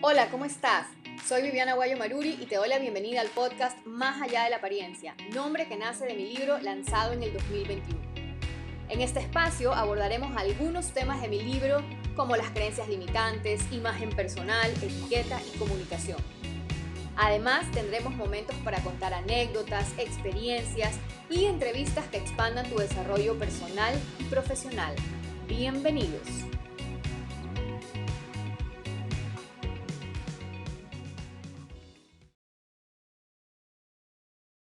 Hola, ¿cómo estás? Soy Viviana Guayo Maruri y te doy la bienvenida al podcast Más allá de la apariencia, nombre que nace de mi libro lanzado en el 2021. En este espacio abordaremos algunos temas de mi libro como las creencias limitantes, imagen personal, etiqueta y comunicación. Además, tendremos momentos para contar anécdotas, experiencias y entrevistas que expandan tu desarrollo personal y profesional. Bienvenidos.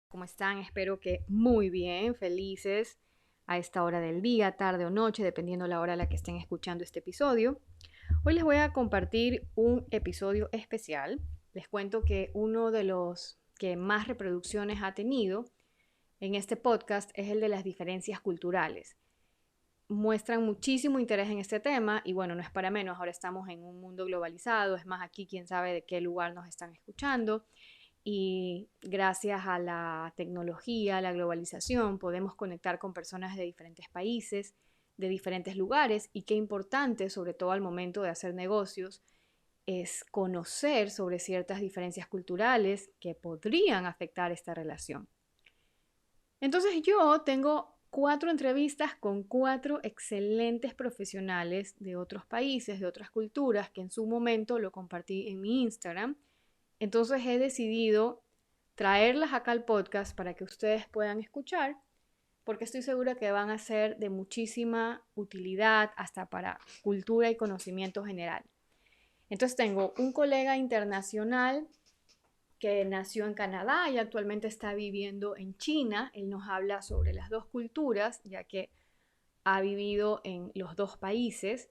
¿Cómo están? Espero que muy bien, felices a esta hora del día, tarde o noche, dependiendo la hora a la que estén escuchando este episodio. Hoy les voy a compartir un episodio especial. Les cuento que uno de los que más reproducciones ha tenido en este podcast es el de las diferencias culturales. Muestran muchísimo interés en este tema y bueno, no es para menos, ahora estamos en un mundo globalizado, es más, aquí quién sabe de qué lugar nos están escuchando. Y gracias a la tecnología, a la globalización, podemos conectar con personas de diferentes países, de diferentes lugares, y qué importante, sobre todo al momento de hacer negocios, es conocer sobre ciertas diferencias culturales que podrían afectar esta relación. Entonces yo tengo 4 entrevistas con 4 excelentes profesionales de otros países, de otras culturas, que en su momento lo compartí en mi Instagram. Entonces he decidido traerlas acá al podcast para que ustedes puedan escuchar, porque estoy segura que van a ser de muchísima utilidad hasta para cultura y conocimiento general. Entonces tengo un colega internacional que nació en Canadá y actualmente está viviendo en China. Él nos habla sobre las dos culturas, ya que ha vivido en los dos países.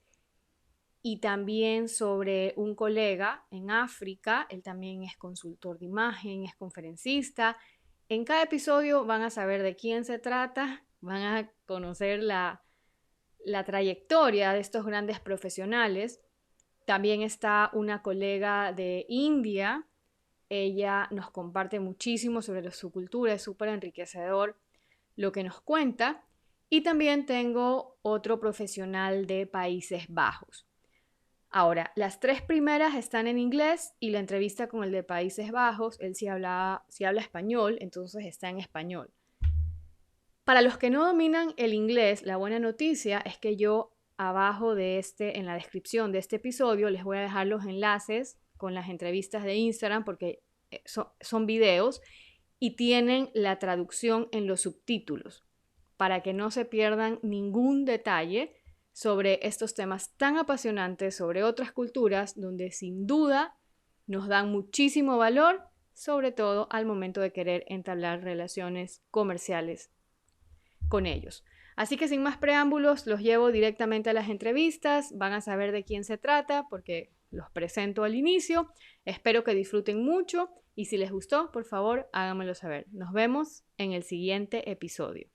Y también sobre un colega en África, él también es consultor de imagen, es conferencista. En cada episodio van a saber de quién se trata, van a conocer la trayectoria de estos grandes profesionales. También está una colega de India, ella nos comparte muchísimo sobre su cultura, es súper enriquecedor lo que nos cuenta. Y también tengo otro profesional de Países Bajos. Ahora, las 3 primeras están en inglés y la entrevista con el de Países Bajos, él sí habla español, entonces está en español. Para los que no dominan el inglés, la buena noticia es que yo abajo de en la descripción de este episodio, les voy a dejar los enlaces con las entrevistas de Instagram porque son videos y tienen la traducción en los subtítulos para que no se pierdan ningún detalle sobre estos temas tan apasionantes, sobre otras culturas, donde sin duda nos dan muchísimo valor, sobre todo al momento de querer entablar relaciones comerciales con ellos. Así que sin más preámbulos, los llevo directamente a las entrevistas, van a saber de quién se trata porque los presento al inicio. Espero que disfruten mucho y si les gustó, por favor, háganmelo saber. Nos vemos en el siguiente episodio.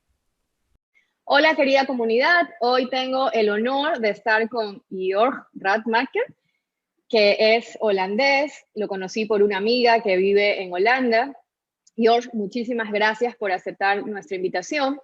Hola querida comunidad, hoy tengo el honor de estar con Jorg Rademaker, que es holandés, lo conocí por una amiga que vive en Holanda. Jorg, muchísimas gracias por aceptar nuestra invitación.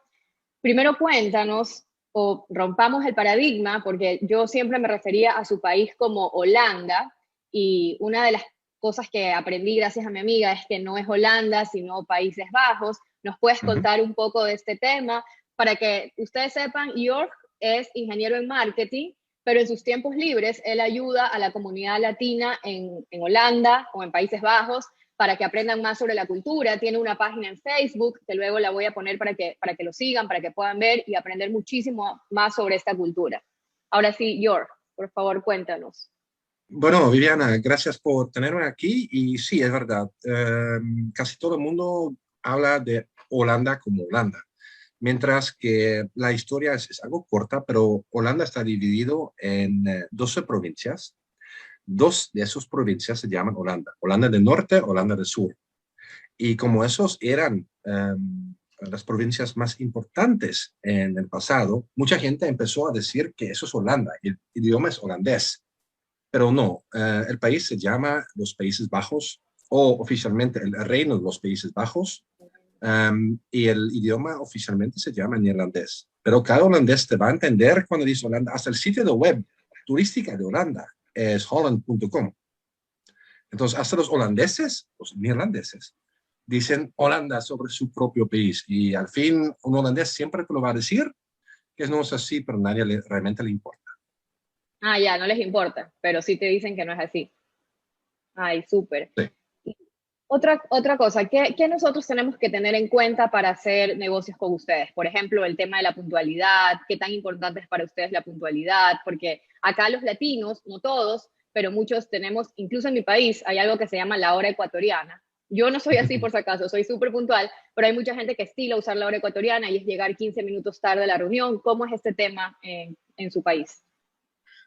Primero cuéntanos, o rompamos el paradigma, porque yo siempre me refería a su país como Holanda, y una de las cosas que aprendí gracias a mi amiga es que no es Holanda, sino Países Bajos. ¿Nos puedes contar un poco de este tema? Para que ustedes sepan, Jorg es ingeniero en marketing, pero en sus tiempos libres él ayuda a la comunidad latina en Holanda o en Países Bajos para que aprendan más sobre la cultura. Tiene una página en Facebook que luego la voy a poner para que lo sigan, para que puedan ver y aprender muchísimo más sobre esta cultura. Ahora sí, Jorg, por favor, cuéntanos. Bueno, Viviana, gracias por tenerme aquí y sí, es verdad, casi todo el mundo habla de Holanda como Holanda, mientras que la historia es algo corta, pero Holanda está dividido en 12 provincias. 2 de esas provincias se llaman Holanda, Holanda del Norte, Holanda del Sur. Y como esos eran las provincias más importantes en el pasado, mucha gente empezó a decir que eso es Holanda, el idioma es holandés. Pero no, el país se llama los Países Bajos o oficialmente el Reino de los Países Bajos y el idioma oficialmente se llama neerlandés. Pero cada holandés te va a entender cuando dice Holanda. Hasta el sitio de web turística de Holanda es holland.com. Entonces, hasta los holandeses, los neerlandeses, dicen Holanda sobre su propio país. Y al fin, un holandés siempre te lo va a decir, que no es así, pero realmente le importa. Ah, ya, no les importa, pero sí te dicen que no es así. Ay, súper. Sí. Otra cosa, ¿qué nosotros tenemos que tener en cuenta para hacer negocios con ustedes? Por ejemplo, el tema de la puntualidad, ¿qué tan importante es para ustedes la puntualidad? Porque acá los latinos, no todos, pero muchos tenemos, incluso en mi país, hay algo que se llama la hora ecuatoriana. Yo no soy así por si acaso, soy súper puntual, pero hay mucha gente que estila usar la hora ecuatoriana y es llegar 15 minutos tarde a la reunión. ¿Cómo es este tema en su país?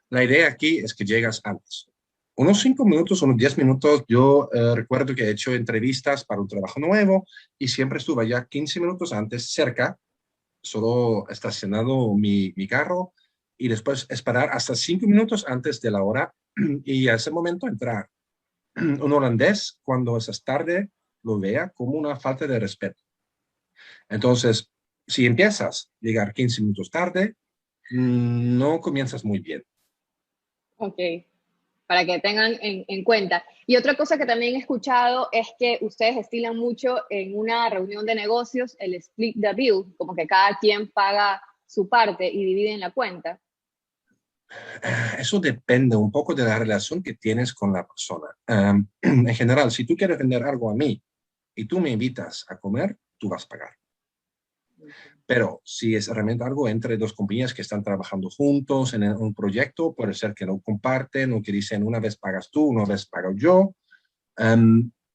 La idea aquí es que llegas antes. Unos 5 minutos, unos 10 minutos, yo recuerdo que he hecho entrevistas para un trabajo nuevo y siempre estuve allá 15 minutos antes, cerca, solo estacionado mi carro y después esperar hasta 5 minutos antes de la hora y a ese momento entrar. Un holandés, cuando esas tarde, lo vea como una falta de respeto. Entonces, si empiezas a llegar 15 minutos tarde, no comienzas muy bien. Ok, para que tengan en cuenta. Y otra cosa que también he escuchado es que ustedes estilan mucho en una reunión de negocios el split the bill, como que cada quien paga su parte y dividen la cuenta. Eso depende un poco de la relación que tienes con la persona. En general, si tú quieres vender algo a mí y tú me invitas a comer, tú vas a pagar. Pero si es realmente algo entre dos compañías que están trabajando juntos en un proyecto, puede ser que no comparten o que dicen una vez pagas tú, una vez pago yo.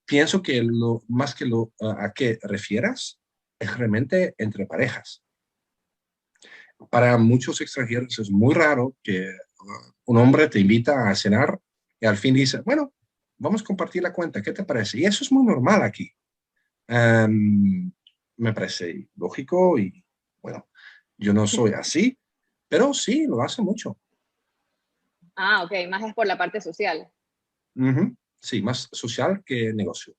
Pienso que más que a qué refieras es realmente entre parejas. Para muchos extranjeros es muy raro que un hombre te invita a cenar y al fin dice, bueno, vamos a compartir la cuenta, ¿qué te parece? Y eso es muy normal aquí. Me parece lógico y bueno, yo no soy así, pero sí, lo hace mucho. Ah, ok, más es por la parte social. Ujú. Sí, más social que negocio.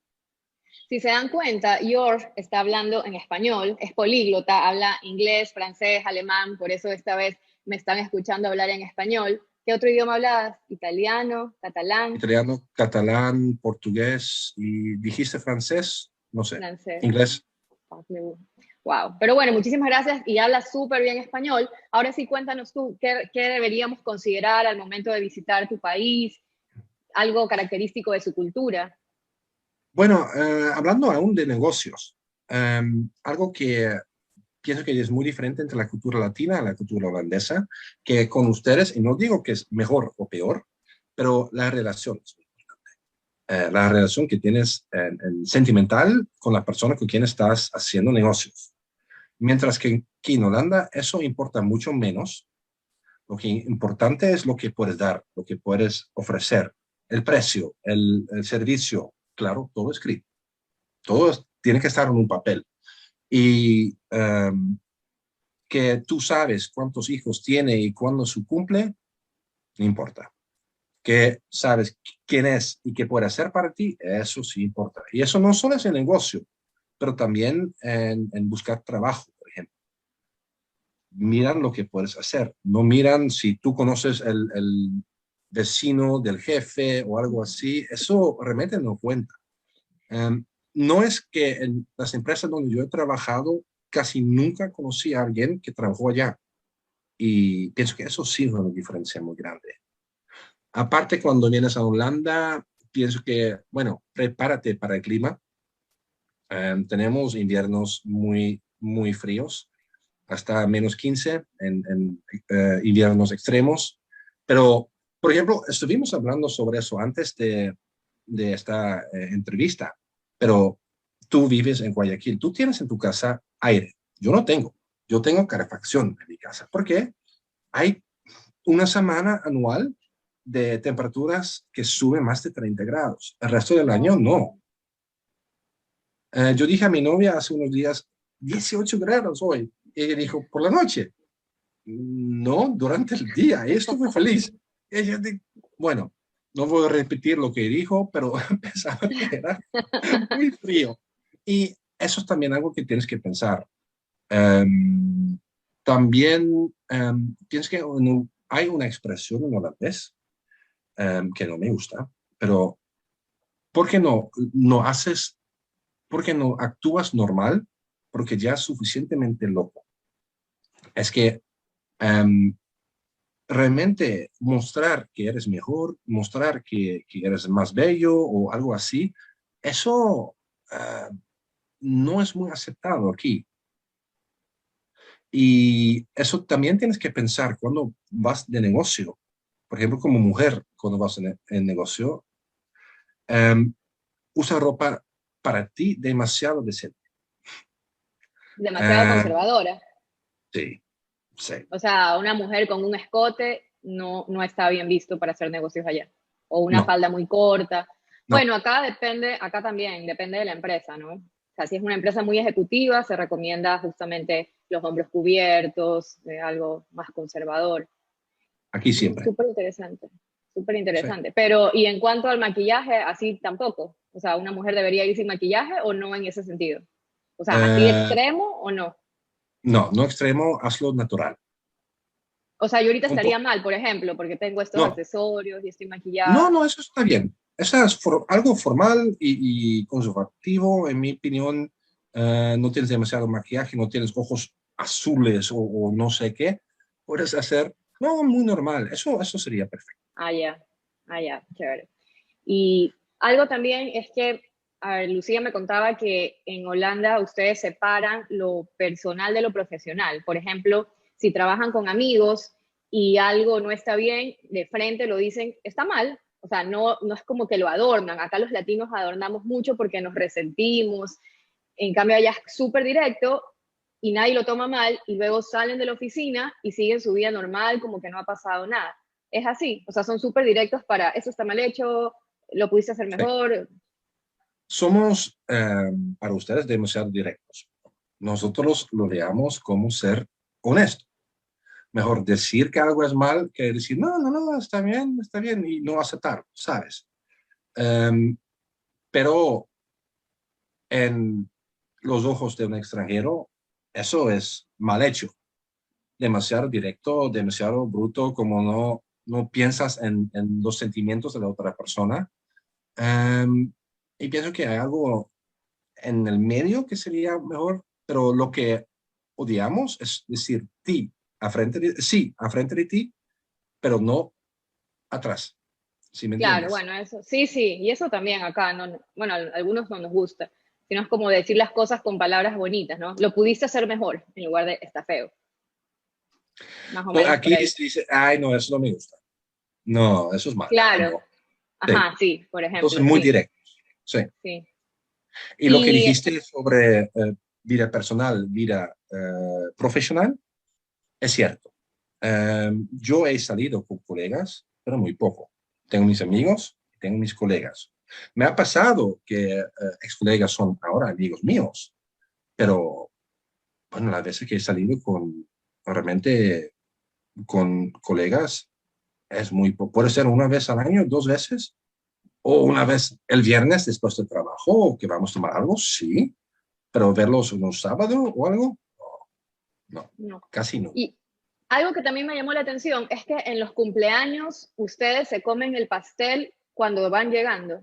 Si se dan cuenta, Jorg está hablando en español, es políglota, habla inglés, francés, alemán, por eso esta vez me están escuchando hablar en español. ¿Qué otro idioma hablas? ¿Italiano? ¿Catalán? Italiano, catalán, portugués y dijiste francés, no sé, ¿Francés? inglés. Wow. Pero bueno, muchísimas gracias y hablas súper bien español. Ahora sí, cuéntanos tú, ¿qué deberíamos considerar al momento de visitar tu país? Algo característico de su cultura. Bueno, hablando aún de negocios, algo que pienso que es muy diferente entre la cultura latina y la cultura holandesa, que con ustedes, y no digo que es mejor o peor, pero la relación, la relación que tienes sentimental con la persona con quien estás haciendo negocios. Mientras que aquí en Holanda eso importa mucho menos. Lo que importante es lo que puedes dar, lo que puedes ofrecer, el precio, el servicio, claro, todo escrito. Tiene que estar en un papel. Y que tú sabes cuántos hijos tiene y cuándo su cumple, no importa. Que sabes quién es y qué puede hacer para ti, eso sí importa. Y eso no solo es en negocio, pero también en buscar trabajo, por ejemplo. Miran lo que puedes hacer, no miran si tú conoces el vecino del jefe o algo así, eso realmente no cuenta. Um, no es que en las empresas donde yo he trabajado, casi nunca conocí a alguien que trabajó allá. Y pienso que eso sí es una diferencia muy grande. Aparte, cuando vienes a Holanda, pienso que, bueno, prepárate para el clima. Tenemos inviernos muy, muy fríos, hasta -15 en inviernos extremos. Pero, por ejemplo, estuvimos hablando sobre eso antes de esta entrevista, pero tú vives en Guayaquil, tú tienes en tu casa aire. Yo no tengo. Yo tengo calefacción en mi casa. ¿Por qué? Hay una semana anual de temperaturas que suben más de 30 grados. El resto del año no. Yo dije a mi novia hace unos días, 18 grados hoy. Y ella dijo, por la noche. No, durante el día. Y estuve feliz. Y ella dijo, bueno, no voy a repetir lo que dijo, pero pensaba que era muy frío. Y eso es también algo que tienes que pensar. Um, también tienes que, hay una expresión en holandés que no me gusta, pero ¿Por qué por qué no actúas normal? Porque ya es suficientemente loco. Es que em, realmente mostrar que eres mejor, mostrar que eres más bello o algo así, eso no es muy aceptado aquí. Y eso también tienes que pensar cuando vas de negocio. Por ejemplo, como mujer, cuando vas en negocio, em, usa ropa para ti demasiado decente. Demasiado Eh, conservadora. sí, sí, O sea, una mujer con un escote no está bien visto para hacer negocios allá. O una no, falda muy corta. no. Bueno, acá también, depende de la empresa, ¿no? O sea, si es una empresa muy ejecutiva, se recomienda justamente los hombros cubiertos, algo más conservador. Aquí siempre. Súper interesante, súper Sí. interesante. Pero, ¿y en cuanto al maquillaje, así tampoco? O sea, ¿una mujer debería ir sin maquillaje o no en ese sentido? O sea, ¿así de Eh, extremo o no? no, no extremo, hazlo natural. O sea, yo ahorita Un estaría poco. mal, por ejemplo, porque tengo estos No, accesorios y estoy no, maquillada. no, eso está bien. Eso es algo formal y conservativo, en mi opinión. No tienes demasiado maquillaje, no tienes ojos azules o no sé qué. Puedes hacer, no, muy normal. Eso sería perfecto. Ah, ya, ah, ya, chévere. Y algo también es que, a ver, Lucía me contaba que en Holanda ustedes separan lo personal de lo profesional. Por ejemplo, si trabajan con amigos y algo no está bien, de frente lo dicen, está mal. O sea, no es como que lo adornan. Acá los latinos adornamos mucho porque nos resentimos. En cambio, allá es súper directo y nadie lo toma mal y luego salen de la oficina y siguen su vida normal como que no ha pasado nada. Es así, o sea, son súper directos para, eso está mal hecho, lo pudiste hacer Sí. mejor. Somos, para ustedes, demasiado directos. Nosotros lo veamos como ser honesto. Mejor decir que algo es mal que decir, no, no, no, está bien, y no aceptar, ¿sabes? Um, pero en los ojos de un extranjero, eso es mal hecho, demasiado directo, demasiado bruto, como no piensas en los sentimientos de la otra persona. Um, y pienso que hay algo en el medio que sería mejor, pero lo que odiamos es decir sí, a frente de ti, pero no atrás, ¿sí me Claro, entiendes? bueno, eso, sí, sí, y eso también acá, bueno, a algunos no nos gusta, sino es como decir las cosas con palabras bonitas, ¿no? Lo pudiste hacer mejor, en lugar de está feo, más o Pues menos por aquí ahí. se dice, ay, no, eso no me gusta. No, eso es malo. Claro, No. Sí. ajá, sí, por Entonces, ejemplo, muy sí, directo. Sí. sí. Y lo que Y dijiste sobre vida personal, vida profesional, es cierto. Yo he salido con colegas, pero muy poco. Tengo mis amigos, tengo mis colegas. Me ha pasado que ex colegas son ahora amigos míos, pero bueno, las veces que he salido con realmente con colegas es muy poco. Puede ser una vez al año, dos veces, o una vez el viernes después del trabajo, que vamos a tomar algo, sí, pero verlos un sábado o algo, no, no. casi no. Y algo que también me llamó la atención es que en los cumpleaños ustedes se comen el pastel cuando van llegando.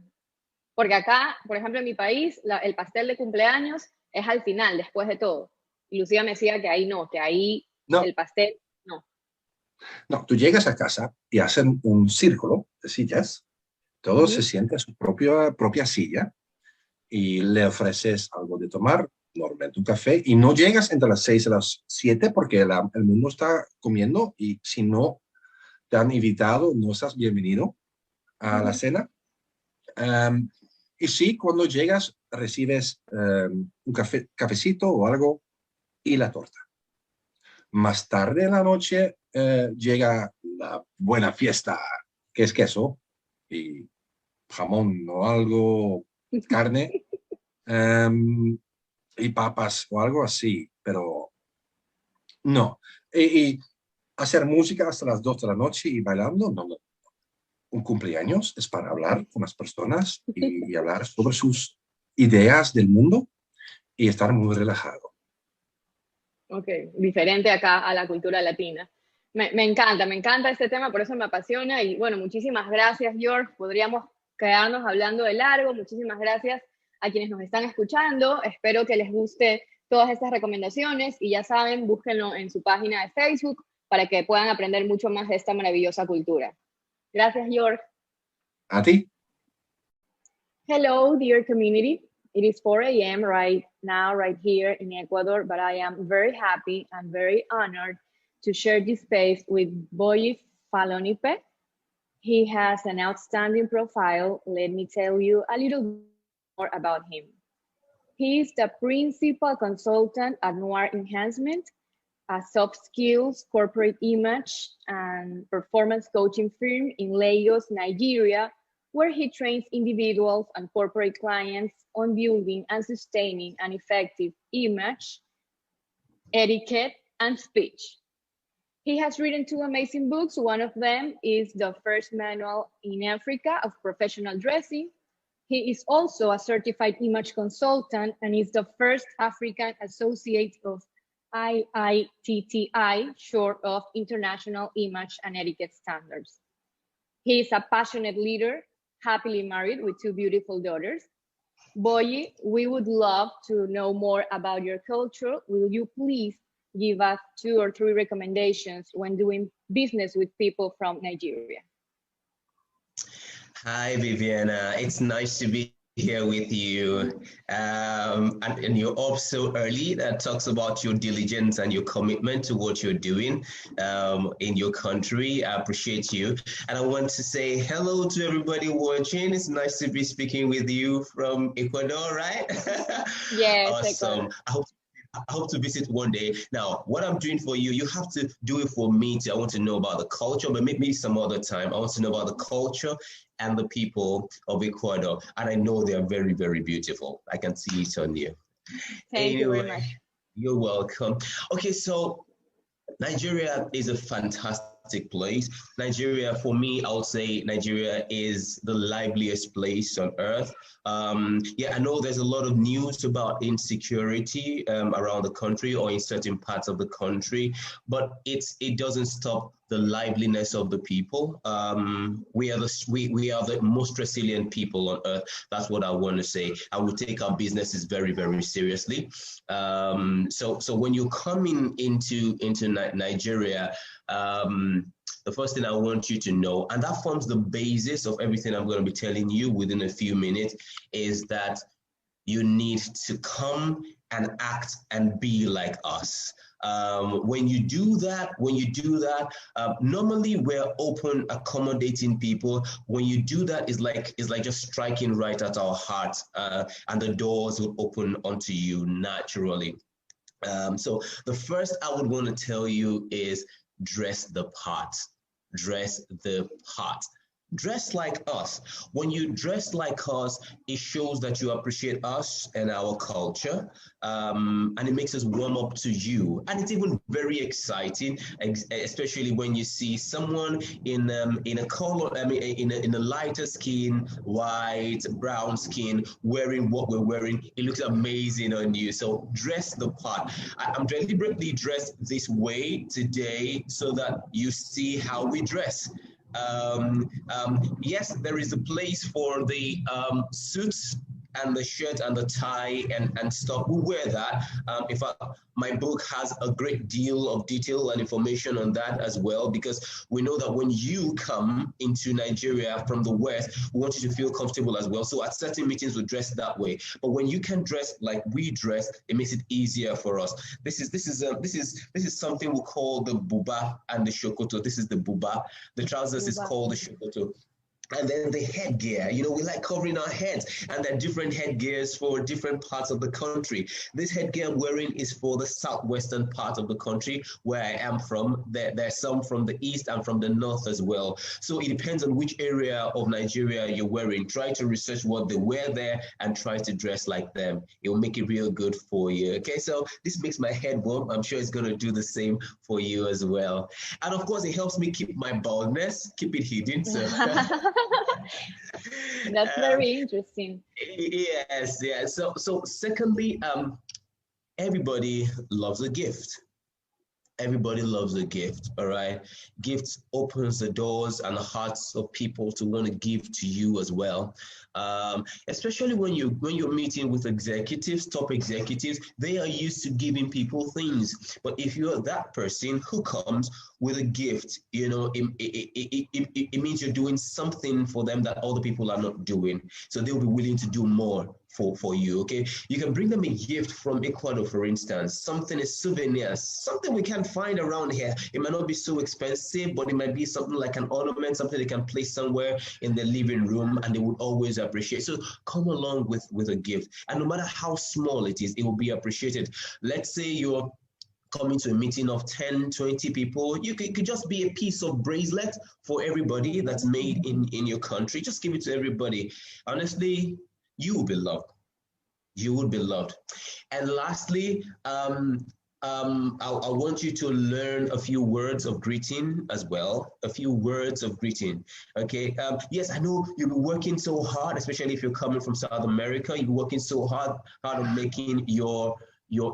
Porque acá, por ejemplo, en mi país, el pastel de cumpleaños es al final, después de todo. Y Lucía me decía que ahí no, que ahí No, el pastel no. no, tú llegas a casa y hacen un círculo de sillas, todos se Ujú. sientan en su propia silla y le ofreces algo de tomar, normalmente un café, y no llegas entre las 6 y las 7 porque el mundo está comiendo y si no te han invitado, no estás bienvenido a la Ujú. cena. Um, y sí, cuando llegas, recibes un cafecito o algo y la torta. Más tarde en la noche llega la buena fiesta, que es queso y jamón o algo, carne y papas o algo así, pero no. Y hacer música hasta las 2 de la noche y bailando, no, no. Un cumpleaños es para hablar con las personas y hablar sobre sus ideas del mundo y estar muy relajado. Ok, diferente acá a la cultura latina. Me encanta este tema, por eso me apasiona. Y bueno, muchísimas gracias, George. Podríamos quedarnos hablando de largo. Muchísimas gracias a quienes nos están escuchando. Espero que les guste todas estas recomendaciones y ya saben, búsquenlo en su página de Facebook para que puedan aprender mucho más de esta maravillosa cultura. Gracias, Jorg. A ti. Hello, dear community. It is 4 a.m. right now, right here in Ecuador, but I am very happy and very honored to share this space with Boyi Falonipe. He has an outstanding profile. Let me tell you a little more about him. He is the principal consultant at Noir Enhancement, a soft skills, corporate image, and performance coaching firm in Lagos, Nigeria, where he trains individuals and corporate clients on building and sustaining an effective image, etiquette, and speech. He has written 2 amazing books. One of them is The First Manual in Africa of Professional Dressing. He is also a certified image consultant and is the first African associate of IITTI, short of International Image and Etiquette Standards. He is a passionate leader, happily married with 2 beautiful daughters. Boyi, we would love to know more about your culture. Will you please give us 2 or 3 recommendations when doing business with people from Nigeria? Hi, Viviana. It's nice to be here with you. And you're up so early. That talks about your diligence and your commitment to what you're doing in your country. I appreciate you. And I want to say hello to everybody watching. It's nice to be speaking with you from Ecuador, right? Yes. Awesome. I hope to visit one day. Now, what I'm doing for you, you have to do it for me too. I want to know about the culture, but maybe some other time. I want to know about the culture and the people of Ecuador. And I know they are very, very beautiful. I can see it on you. Thank you very much. You're welcome. Okay, so Nigeria is a fantastic place. Nigeria, for me, I would say Nigeria is the liveliest place on earth. Yeah, I know there's a lot of news about insecurity around the country or in certain parts of the country, but it doesn't stop the liveliness of the people. We are the most resilient people on earth. That's what I want to say. And we take our businesses very, very seriously. So when you're coming into Nigeria, the first thing I want you to know, and that forms the basis of everything I'm going to be telling you within a few minutes, is that you need to come and act and be like us. When you do that, normally we're open, accommodating people. When you do that, it's like just striking right at our heart, and the doors will open onto you naturally. So the first I would want to tell you is dress the part. Dress the part. Dress like us. When you dress like us, it shows that you appreciate us and our culture, and it makes us warm up to you. And it's even very exciting, especially when you see someone in a color, in a lighter skin, white, brown skin, wearing what we're wearing. It looks amazing on you. So dress the part. I'm deliberately dressed this way today so that you see how we dress. Yes, there is a place for the suits and the shirt and the tie and stuff. We wear that. In fact, my book has a great deal of detail and information on that as well, because we know that when you come into Nigeria from the West, we want you to feel comfortable as well. So at certain meetings, we dress that way. But when you can dress like we dress, it makes it easier for us. This is something we call the buba and the shokoto. This is the buba. The trousers is called the shokoto. And then the headgear, we like covering our heads, and there are different headgears for different parts of the country. This headgear I'm wearing is for the southwestern part of the country where I am from. There's some from the east and from the north as well. So it depends on which area of Nigeria you're wearing. Try to research what they wear there and try to dress like them. It will make it real good for you. Okay, so this makes my head warm. I'm sure it's going to do the same for you as well. And of course, it helps me keep my baldness, keep it hidden. So. That's very interesting. Yes, yeah. So secondly, everybody loves a gift. Everybody loves a gift, all right? Gifts opens the doors and the hearts of people to want to give to you as well. Especially when you're meeting with executives, top executives, they are used to giving people things. But if you're that person who comes with a gift, you know, it means you're doing something for them that other people are not doing. So they'll be willing to do more for you, okay? You can bring them a gift from Ecuador, for instance, something is souvenirs, something we can find around here. It might not be so expensive, but it might be something like an ornament, something they can place somewhere in the living room and they would always appreciate. So come along with a gift. And no matter how small it is, it will be appreciated. Let's say you're coming to a meeting of 10, 20 people, it could just be a piece of bracelet for everybody that's made in your country. Just give it to everybody. Honestly, you will be loved. You would be loved. And lastly, I want you to learn a few words of greeting as well. A few words of greeting. Okay. Yes, I know you'll be working so hard, especially if you're coming from South America. You'll be working so hard on making your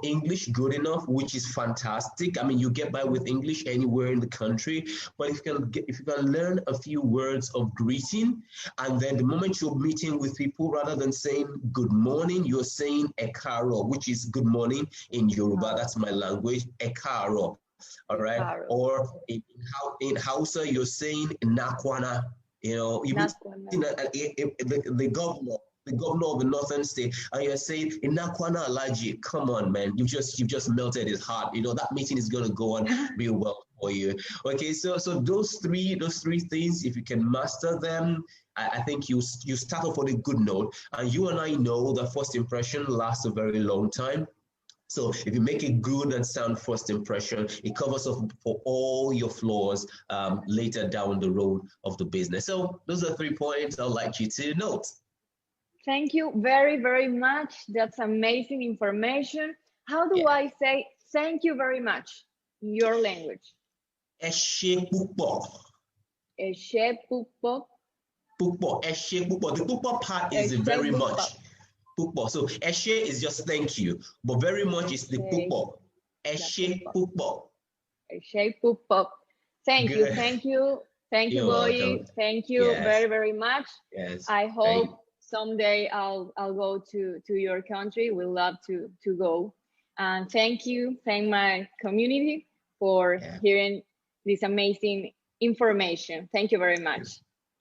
English good enough, which is fantastic. I mean, you get by with English anywhere in the country, but if you can learn a few words of greeting, and then the moment you're meeting with people, rather than saying good morning, you're saying ekaro, which is good morning in Yoruba. That's my language, ekaro. All right. Ekaro. Or in Hausa, you're saying nakwana. You know, you the governor. The governor of the northern state, and you're saying, "Inakwana Alaji, come on, man! You've just melted his heart. You know that meeting is gonna go on real well for you." Okay, so those three things, if you can master them, I think you start off on a good note. And you and I know that first impression lasts a very long time. So if you make a good and sound first impression, it covers up for all your flaws later down the road of the business. So those are 3 points I'd like you to note. Thank you very, very much. That's amazing information. How do I say thank you very much in your language? Eshe púpọ̀. Eshe púpọ̀. Púpọ̀. Eshe púpọ̀. The púpọ̀ part is very much. Púpọ̀. So eshe is just thank you, but very much is the púpọ̀. Eshe púpọ̀. Eshe púpọ̀. Thank you, thank you. Thank you, Boy. Thank you very, very much. Yes. I hope someday I'll go to your country. We'd love to go. And thank my community for hearing this amazing information. Thank you very much.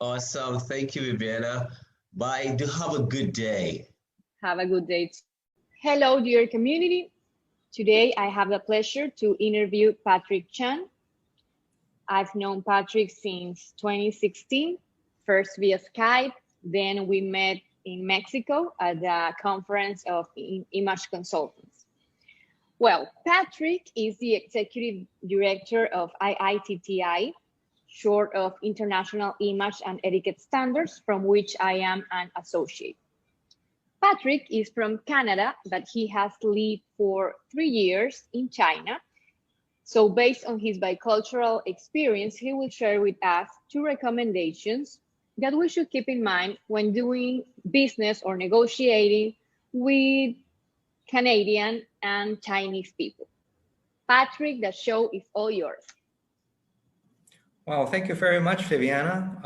Awesome. Thank you, Viviana. Bye. Do have a good day. Have a good day. Hello, dear community. Today I have the pleasure to interview Patrick Chun. I've known Patrick since 2016, first via Skype. Then we met in Mexico at the conference of image consultants. Well, Patrick is the executive director of IITTI, short of International Image and Etiquette Standards, from which I am an associate. Patrick is from Canada, but he has lived for 3 years in China. So based on his bicultural experience, he will share with us 2 recommendations that we should keep in mind when doing business or negotiating with Canadian and Chinese people. Patrick, the show is all yours. Well, thank you very much, Viviana.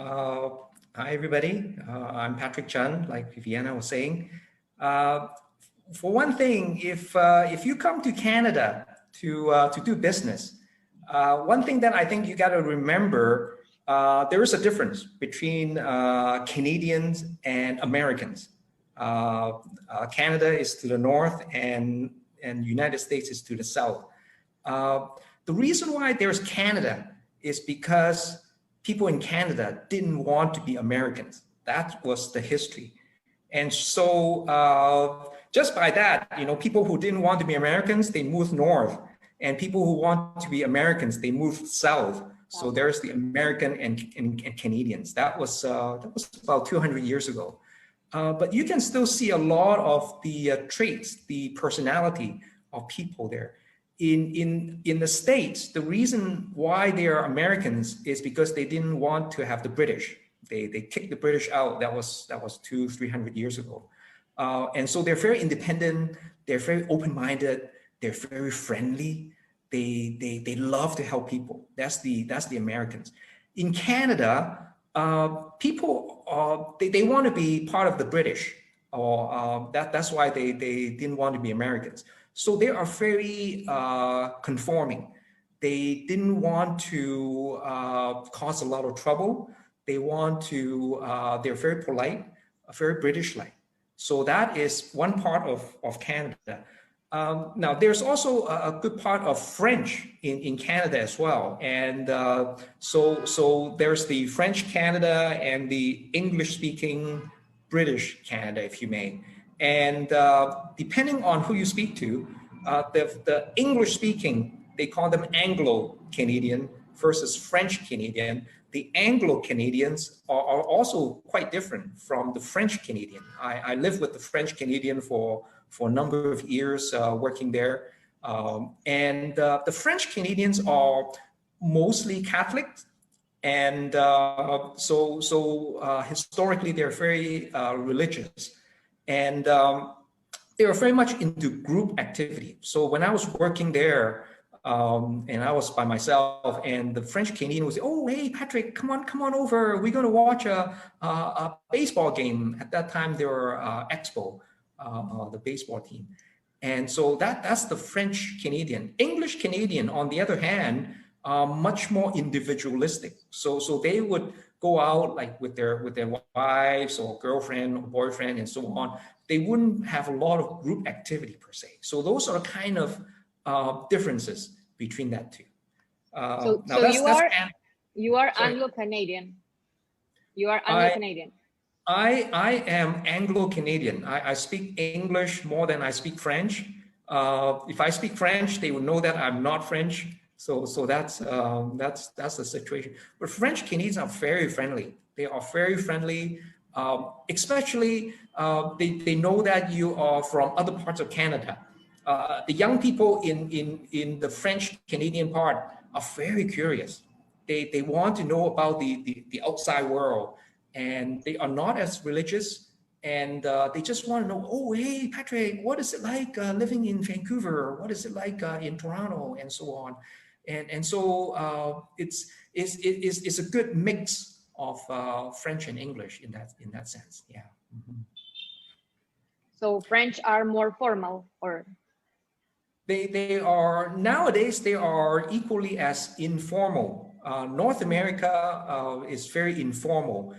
Hi, everybody. I'm Patrick Chun, like Viviana was saying. For one thing, if you come to Canada to do business, one thing that I think you got to remember, there is a difference between Canadians and Americans. Canada is to the north and United States is to the south. The reason why there's Canada is because people in Canada didn't want to be Americans. That was the history. And so just by that, people who didn't want to be Americans, they moved north. And people who want to be Americans, they moved south. So there's the American and Canadians. That was about 200 years ago. But you can still see a lot of the traits, the personality of people there. In the States, the reason why they are Americans is because they didn't want to have the British. They kicked the British out. That was 200-300 years ago. And so they're very independent. They're very open-minded. They're very friendly. they love to help people. That's the Americans. In Canada, people they want to be part of the British, or that's why they didn't want to be Americans. So they are very conforming. They didn't want to cause a lot of trouble. They want to. They're very polite, very British-like. So that is one part of Canada. Now, there's also a good part of French in Canada as well. And so there's the French Canada and the English-speaking British Canada, if you may. And depending on who you speak to, the English-speaking, they call them Anglo-Canadian versus French-Canadian. The Anglo-Canadians are also quite different from the French-Canadian. I lived with the French-Canadian for a number of years working there. And the French Canadians are mostly Catholic. And so historically, they're very religious. And they are very much into group activity. So when I was working there, and I was by myself, and the French Canadian would say, "Oh, hey, Patrick, come on over. We're going to watch a baseball game." At that time, there were Expo. The baseball team. And so that's the French Canadian. English Canadian, on the other hand, much more individualistic. So they would go out like with their wives or girlfriend or boyfriend and so on. They wouldn't have a lot of group activity per se. So those are kind of differences between that two. So you are Anglo-Canadian. You are Anglo-Canadian. I am Anglo-Canadian. I speak English more than I speak French. If I speak French, they would know that I'm not French. So that's the situation. But French Canadians are very friendly. They are very friendly, especially they know that you are from other parts of Canada. The young people in the French Canadian part are very curious. They want to know about the outside world. And they are not as religious, and they just want to know, oh, hey, Patrick, what is it like living in Vancouver? What is it like in Toronto, and so on? And so it's a good mix of French and English in that sense. Yeah. Mm-hmm. So French are more formal, or they are nowadays they are equally as informal. North America is very informal.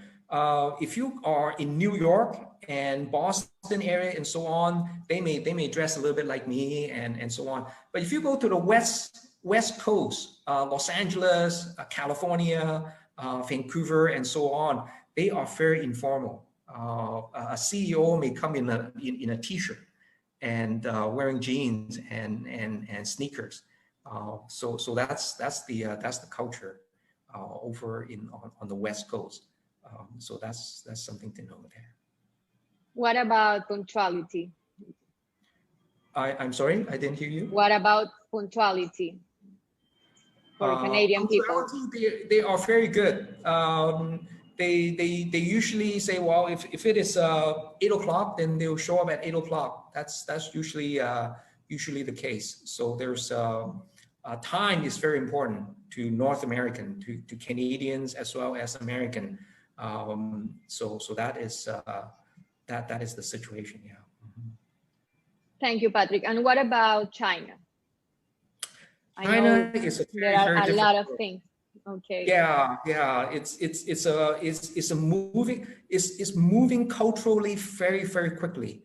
If you are in New York and Boston area and so on, they may dress a little bit like me and so on. But if you go to the West Coast, Los Angeles, California, Vancouver, and so on, they are very informal. A CEO may come in a t-shirt and wearing jeans and sneakers. So that's the culture over on the West Coast. So that's something to know there. What about punctuality? I'm sorry, I didn't hear you. What about punctuality for Canadian people? They are very good. They usually say, well, if it is 8 o'clock, then they'll show up at 8 o'clock. That's usually the case. So there's time is very important to North American, to Canadians as well as American. So that is the situation. Yeah. Mm-hmm. Thank you, Patrick. And what about China? China is a there are a lot of world. things. Okay. Yeah. It's moving culturally very, very quickly.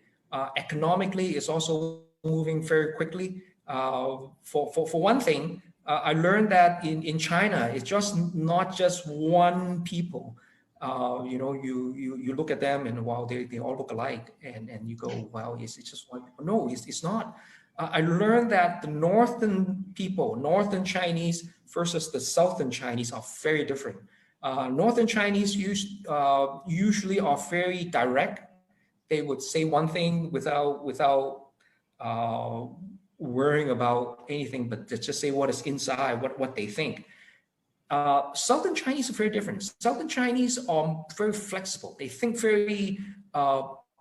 Economically, it's also moving very quickly. For one thing, I learned that in China, it's not just one people. You look at them and wow, they all look alike, and you go, wow, it's just one. No, it's not. I learned that the northern Chinese versus the southern Chinese are very different. Northern Chinese usually are very direct. They would say one thing without worrying about anything, but just say what is inside, what they think. Southern Chinese are very different. Southern Chinese are very flexible. They think very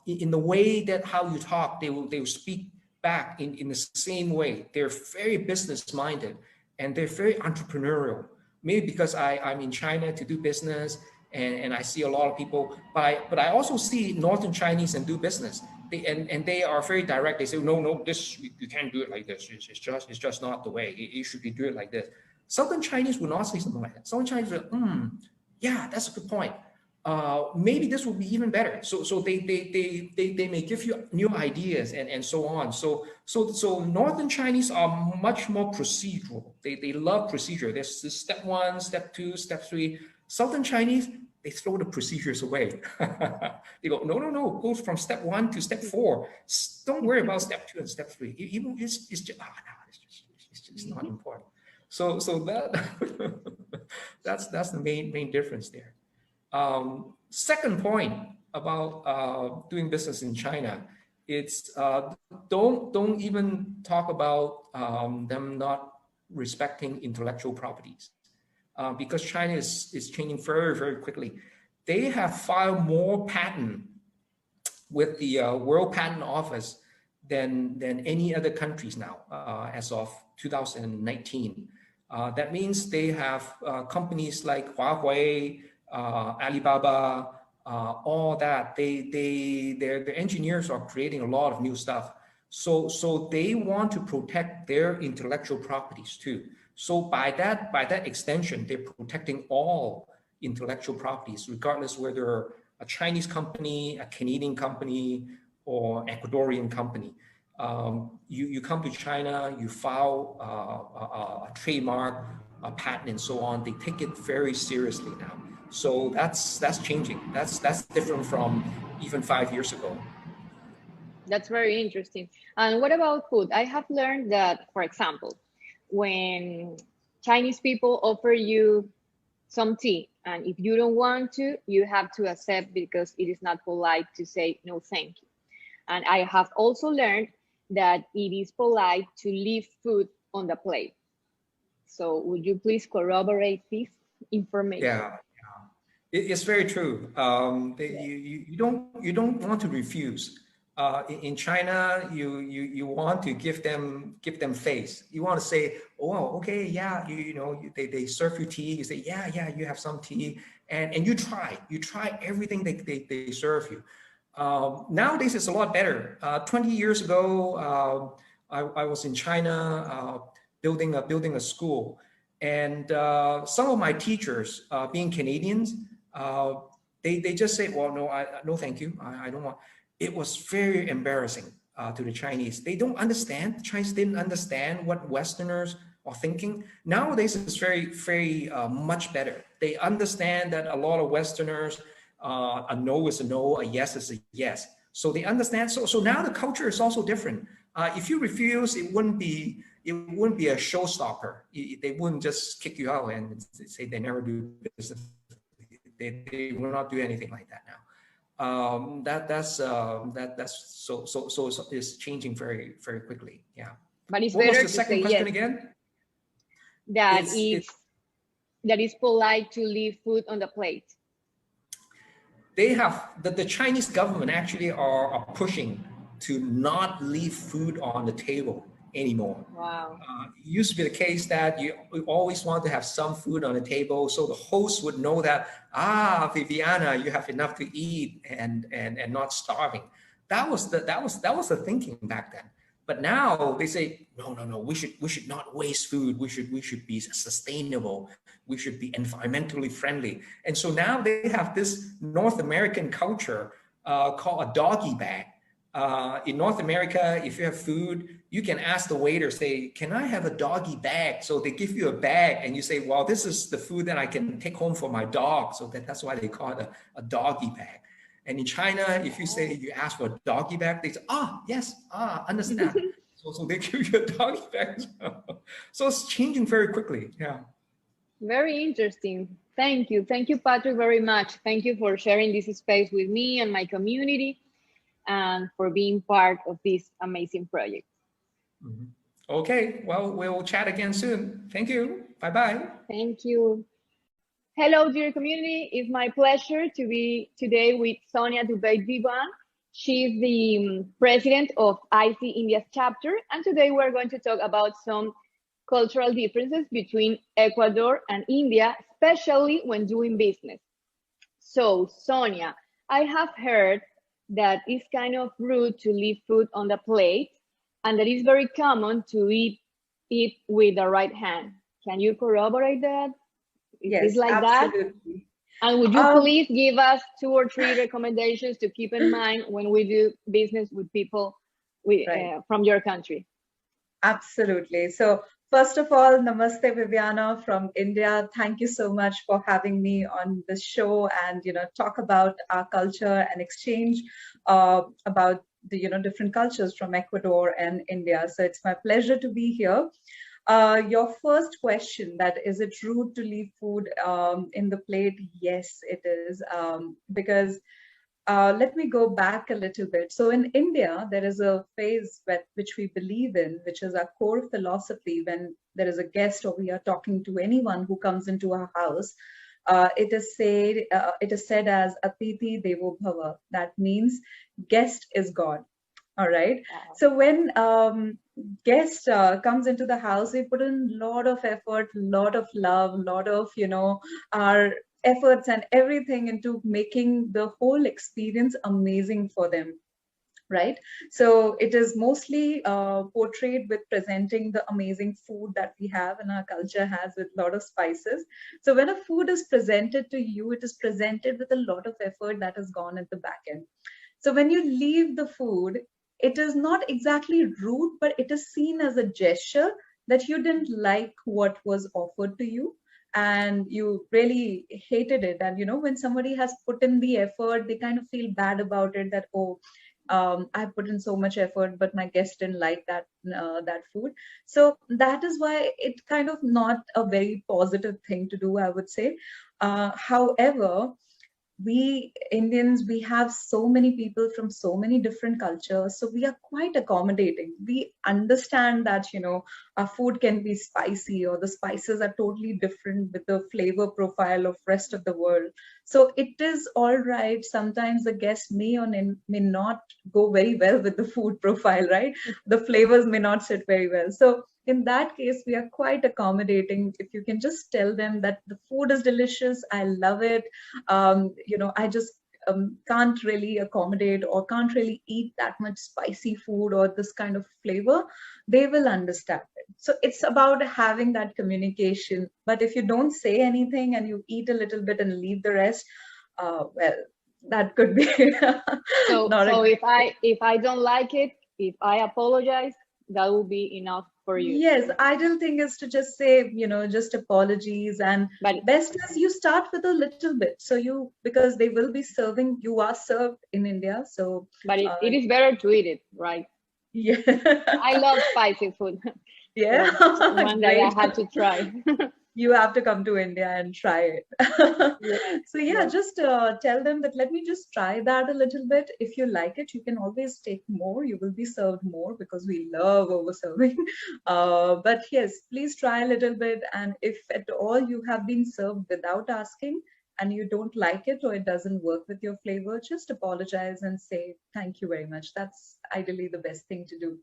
in the way that how you talk, they will speak back in the same way. They're very business-minded and they're very entrepreneurial. Maybe because I'm in China to do business and I see a lot of people, but I also see Northern Chinese and do business. They are very direct. They say, no, this you can't do it like this. It's just not the way. You should be doing it like this. Southern Chinese will not say something like that. Southern Chinese will, yeah, that's a good point. Maybe this will be even better. So they may give you new ideas and so on. So Northern Chinese are much more procedural. They love procedure. There's step 1, step 2, step 3. Southern Chinese, they throw the procedures away. They go, no, go from step 1 to step 4. Don't worry about step 2 and step 3. It's just not important. So that that's the main difference there. Second point about doing business in China, it's don't even talk about them not respecting intellectual properties, because China is changing very, very quickly. They have filed more patent with the World Patent Office than any other countries now as of 2019. That means they have companies like Huawei, Alibaba, all that. Their engineers are creating a lot of new stuff. So they want to protect their intellectual properties too. So by that extension, they're protecting all intellectual properties, regardless whether a Chinese company, a Canadian company, or Ecuadorian company. You come to China, you file a trademark, a patent, and so on. They take it very seriously now. So that's changing. That's different from even 5 years ago. That's very interesting. And what about food? I have learned that, for example, when Chinese people offer you some tea, and if you don't want to, you have to accept, because it is not polite to say no thank you. And I have also learned that it is polite to leave food on the plate. So would you please corroborate this information? Yeah. It's very true. You don't want to refuse. In China, you want to give them face. You want to say, oh, okay, yeah, they serve you tea. You say, yeah, you have some tea, and you try everything they serve you. Nowadays, it's a lot better. 20 years ago, I was in China building a school, and some of my teachers, being Canadians, they just say, well, no, thank you, I don't want. It was very embarrassing to the Chinese. They don't understand. The Chinese didn't understand what Westerners are thinking. Nowadays, it's very, very much better. They understand that a lot of Westerners, a no is a no, a yes is a yes. So they understand. So now the culture is also different. If you refuse, it wouldn't be a showstopper. They wouldn't just kick you out and say they never do business. They will not do anything like that now. That's it's changing very, very quickly. Yeah. But it's what better was the second question again? That it's polite to leave food on the plate. They have the Chinese government actually are pushing to not leave food on the table anymore. Wow. It used to be the case that you always want to have some food on the table, so the host would know that, Viviana, you have enough to eat and not starving. That was the thinking back then. But now they say, no, we should not waste food. We should be sustainable. We should be environmentally friendly. And so now they have this North American culture called a doggy bag. In North America, if you have food, you can ask the waiter, say, can I have a doggy bag? So they give you a bag and you say, well, this is the food that I can take home for my dog. So that's why they call it a doggy bag. And in China, if you say you ask for a doggy bag, they say, yes, understand. so they give you a doggy bag. So it's changing very quickly. Yeah. Very interesting. Thank you, Patrick, very much. Thank you for sharing this space with me and my community, and for being part of this amazing project. Mm-hmm. Okay, well, we'll chat again soon. Thank you. Bye-bye. Thank you. Hello, dear community. It's my pleasure to be today with Sonia Dubé-Divan. She's the president of IC India's chapter, and today we're going to talk about some cultural differences between Ecuador and India, especially when doing business. So, Sonia, I have heard that it's kind of rude to leave food on the plate, and that it's very common to eat it with the right hand. Can you corroborate that? Yes, Is like absolutely. that? And would you please give us 2 or 3 recommendations to keep in mind when we do business with people from your country? Absolutely. So first of all, namaste, Viviana from India. Thank you so much for having me on this show and, talk about our culture and exchange about the, different cultures from Ecuador and India. So it's my pleasure to be here. Your first question, that is it rude to leave food in the plate? Yes, it is, because let me go back a little bit. So in India, there is a phrase which we believe in, which is our core philosophy. When there is a guest or we are talking to anyone who comes into our house, it is said as Atithi Devo Bhava. That means guest is God. All right. Wow. So when guest comes into the house, we put in a lot of effort, a lot of love, a lot of, our efforts and everything into making the whole experience amazing for them. Right. So it is mostly portrayed with presenting the amazing food that we have and our culture has with a lot of spices. So when a food is presented to you, it is presented with a lot of effort that has gone at the back end. So when you leave the food, it is not exactly rude, but it is seen as a gesture that you didn't like what was offered to you and you really hated it. And, when somebody has put in the effort, they kind of feel bad about it that, I put in so much effort, but my guest didn't like that food. So that is why it's kind of not a very positive thing to do, I would say. However, we Indians, we have so many people from so many different cultures. So we are quite accommodating. We understand that, our food can be spicy or the spices are totally different with the flavor profile of rest of the world. So it is all right. Sometimes the guest may or may not go very well with the food profile, right? The flavors may not sit very well. So in that case, we are quite accommodating. If you can just tell them that the food is delicious, I love it. I just can't really accommodate or can't really eat that much spicy food or this kind of flavor, they will understand it. So it's about having that communication. But if you don't say anything and you eat a little bit and leave the rest, well, that could be so if I don't like it, if I apologize, that will be enough for you. Yes, ideal thing is to just say, just apologies, and best is you start with a little bit. So because they will be serving, you are served in India. So but it is better to eat it, right? Yeah. I love spicy food. Yeah. So one day I had to try. You have to come to India and try it. Yeah. So yeah, just tell them that let me just try that a little bit. If you like it, you can always take more. You will be served more because we love over serving. But yes, please try a little bit. And if at all you have been served without asking and you don't like it or it doesn't work with your flavor, just apologize and say thank you very much. That's ideally the best thing to do.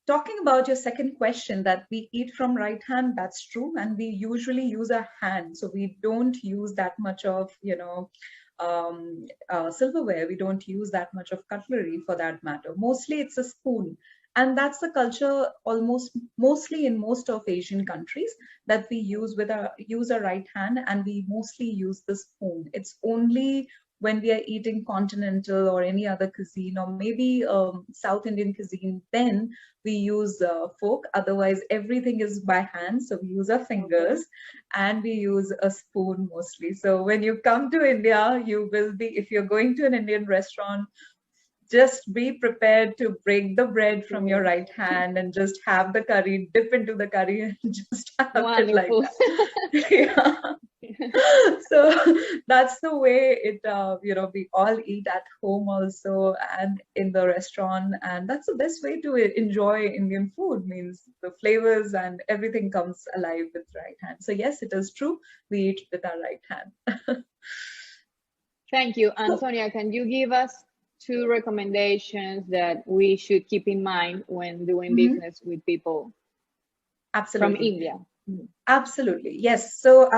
Talking about your second question, that we eat from right hand, that's true. And we usually use our hand. So we don't use that much of, silverware. We don't use that much of cutlery for that matter. Mostly it's a spoon. And that's the culture mostly in most of Asian countries, that we use our right hand, and we mostly use the spoon. It's only when we are eating continental or any other cuisine, or maybe South Indian cuisine, then we use fork. Otherwise, everything is by hand. So we use our fingers and we use a spoon mostly. So when you come to India, you will be, if you're going to an Indian restaurant, just be prepared to break the bread from your right hand and just have the curry, dip into the curry and just have it like that. Yeah. So that's the way it, we all eat at home also and in the restaurant. And that's the best way to enjoy Indian food, means the flavors and everything comes alive with right hand. So yes, it is true. We eat with our right hand. Thank you. And Sonia, can you give us two recommendations that we should keep in mind when doing Mhm. business with people from Absolutely. India. Mhm. Absolutely. Yes. So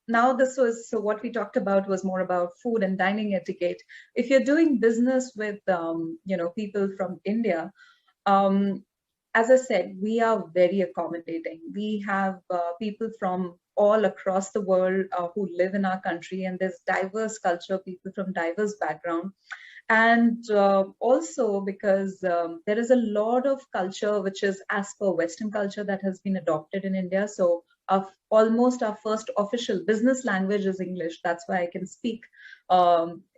now so what we talked about was more about food and dining etiquette. If you're doing business with people from India, um, as I said, we are very accommodating. We have people from all across the world who live in our country, and there's diverse culture, people from diverse background. And also because there is a lot of culture which is as per Western culture that has been adopted in India. So almost our first official business language is English. That's why I can speak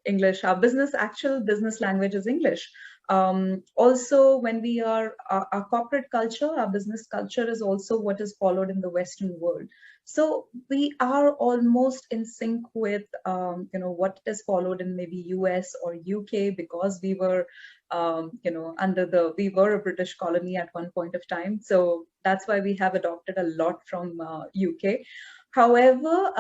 English. Actual business language is English. Also, when we are our corporate culture, our business culture is also what is followed in the Western world. So we are almost in sync with what is followed in maybe US or UK, because we were we were a British colony at one point of time. So that's why we have adopted a lot from UK. However,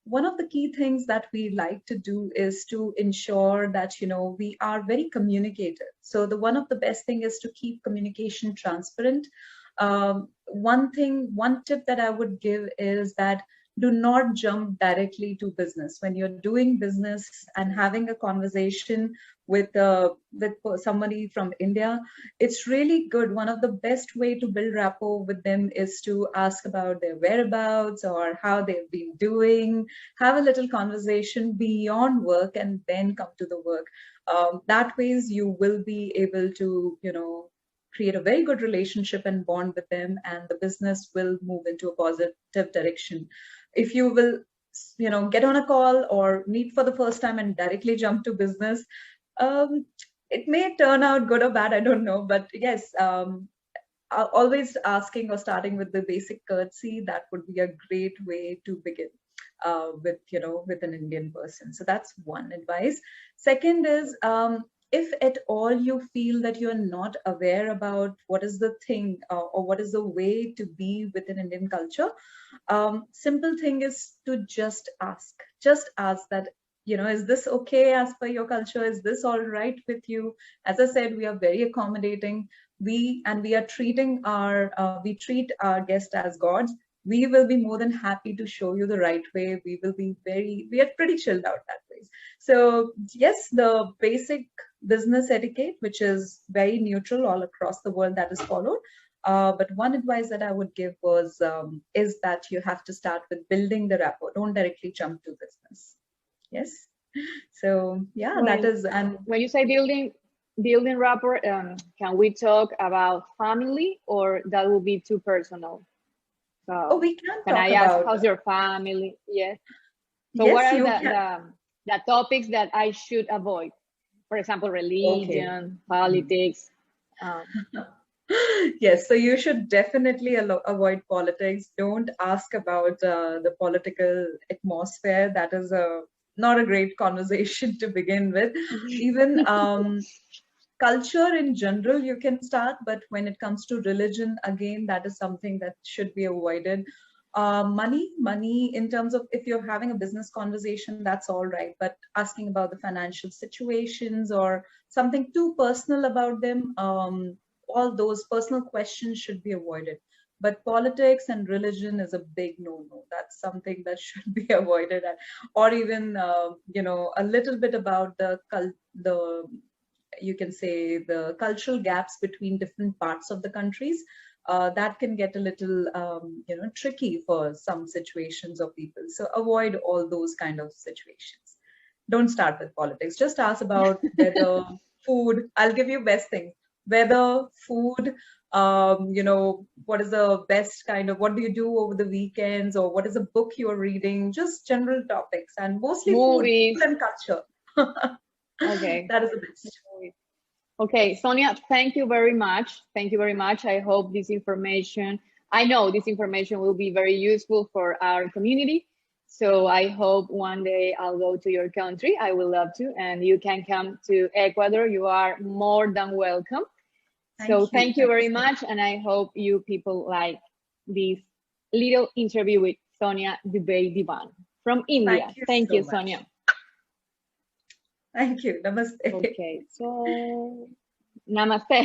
one of the key things that we like to do is to ensure that we are very communicative. So one of the best thing is to keep communication transparent. One tip that I would give is that do not jump directly to business when you're doing business and having a conversation with somebody from India. It's really good. One of the best way to build rapport with them is to ask about their whereabouts or how they've been doing. Have a little conversation beyond work and then come to the work. That ways you will be able to create a very good relationship and bond with them, and the business will move into a positive direction. If you will get on a call or meet for the first time and directly jump to business, it may turn out good or bad, I don't know. But yes, always asking or starting with the basic courtesy, that would be a great way to begin with an Indian person. So that's one advice. Second is, if at all you feel that you're not aware about what is the thing or what is the way to be within Indian culture, simple thing is to just ask. Just ask that, is this okay as per your culture? Is this all right with you? As I said, we are very accommodating. We treat our guests as gods. We will be more than happy to show you the right way. We are pretty chilled out that way. So yes, the basic business etiquette, which is very neutral all across the world, that is followed. But one advice that I would give is that you have to start with building the rapport. Don't directly jump to business. Yes. So yeah, that is. And when you say building rapport, can we talk about family, or that will be too personal? So we can talk I about ask how's your family? Yes. So what are the topics that I should avoid? For example, religion, politics. Yes, so you should definitely avoid politics. Don't ask about the political atmosphere. That is not a great conversation to begin with. Even culture in general, you can start, but when it comes to religion, again, that is something that should be avoided. Money in terms of, if you're having a business conversation, that's all right, but asking about the financial situations or something too personal about them, all those personal questions should be avoided. But politics and religion is a big no-no. That's something that should be avoided. Or even a little bit about you can say the cultural gaps between different parts of the countries. That can get a little tricky for some situations of people. So avoid all those kind of situations. Don't start with politics. Just ask about weather, food. I'll give you best things: weather, food. What is the best what do you do over the weekends, or what is a book you're reading? Just general topics, and mostly movies, food and culture. Okay, that is the best. Okay, Sonia, thank you very much. Thank you very much. I hope I know this information will be very useful for our community. So I hope one day I'll go to your country. I would love to, and you can come to Ecuador. You are more than welcome. Thank you very much. And I hope you people like this little interview with Sonia Dubey Divan from India. Thank you, Sonia. Thank you. Namaste. Okay, so namaste.